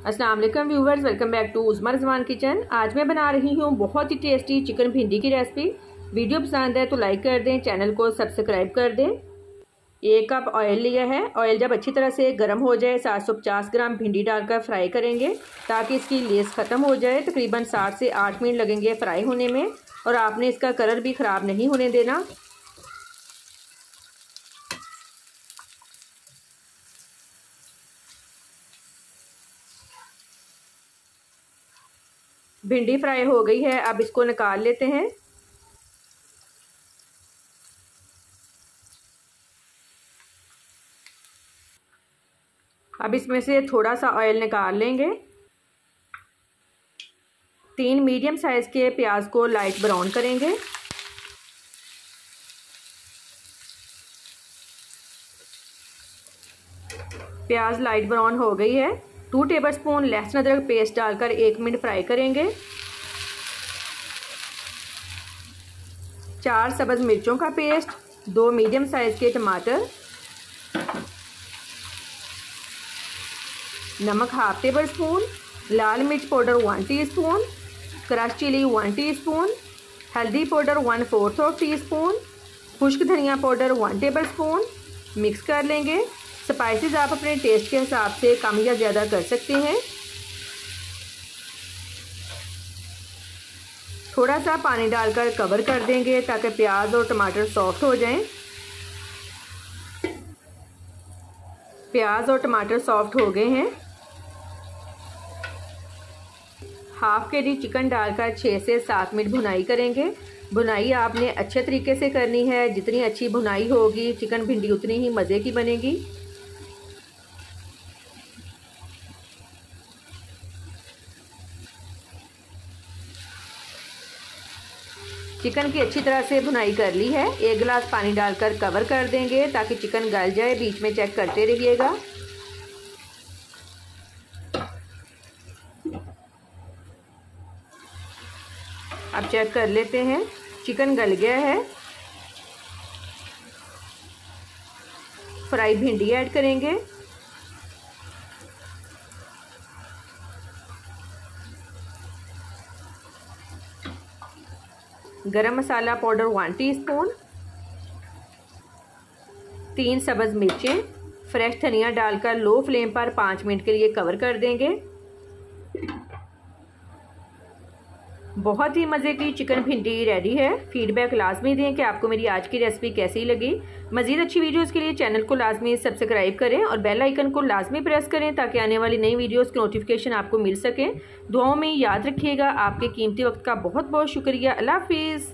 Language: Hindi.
अस्सलाम वालेकुम viewers, welcome back to Usma Rizwan kitchen. आज मैं बना रही हूँ बहुत ही टेस्टी चिकन भिंडी की रेसिपी। वीडियो पसंद है तो लाइक कर दें, चैनल को सब्सक्राइब कर दें। 1 कप ऑयल लिया है। ऑयल जब अच्छी तरह से गर्म हो जाए 750 ग्राम भिंडी डालकर फ्राई करेंगे ताकि इसकी लेस ख़त्म हो जाए। तकरीबन 7 से 8 मिनट लगेंगे फ्राई होने में और आपने इसका कलर भी ख़राब नहीं होने देना। भिंडी फ्राई हो गई है, अब इसको निकाल लेते हैं। अब इसमें से थोड़ा सा ऑयल निकाल लेंगे। 3 मीडियम साइज के प्याज को लाइट ब्राउन करेंगे। प्याज लाइट ब्राउन हो गई है। 2 टेबलस्पून लहसुन अदरक पेस्ट डालकर 1 मिनट फ्राई करेंगे। 4 सब्ज़ मिर्चों का पेस्ट, 2 मीडियम साइज के टमाटर, नमक हाफ टेबल स्पून, लाल मिर्च powder 1 teaspoon, crush chilli 1 teaspoon, हल्दी पाउडर 1/4 टीस्पून, खुश्क धनिया पाउडर 1 टेबल स्पून। मिक्स कर लेंगे। स्पाइसेस आप अपने टेस्ट के हिसाब से कम या ज़्यादा कर सकते हैं। थोड़ा सा पानी डालकर कवर कर देंगे ताकि प्याज और टमाटर सॉफ्ट हो जाएं। प्याज और टमाटर सॉफ्ट हो गए हैं। हाफ के जी चिकन डालकर 6 से 7 मिनट भुनाई करेंगे। भुनाई आपने अच्छे तरीके से करनी है। जितनी अच्छी भुनाई होगी चिकन भिंडी उतनी ही मज़े की बनेगी। चिकन की अच्छी तरह से भुनाई कर ली है। 1 गिलास पानी डालकर कवर कर देंगे ताकि चिकन गल जाए। बीच में चेक करते रहिएगा। अब चेक कर लेते हैं, चिकन गल गया है। फ्राई भिंडी ऐड करेंगे। गरम मसाला पाउडर 1 टीस्पून, 3 सब्ज़ मिर्चें, फ्रेश धनिया डालकर लो फ्लेम पर 5 मिनट के लिए कवर कर देंगे। बहुत ही मज़े की चिकन भिंडी रेडी है। फीडबैक लाजमी दें कि आपको मेरी आज की रेसिपी कैसी लगी। मज़ीद अच्छी वीडियोस के लिए चैनल को लाजमी सब्सक्राइब करें और बेल आइकन को लाजमी प्रेस करें ताकि आने वाली नई वीडियोस की नोटिफिकेशन आपको मिल सके। दुआओं में याद रखिएगा। आपके कीमती वक्त का बहुत बहुत शुक्रिया। अल्लाह हाफिज़।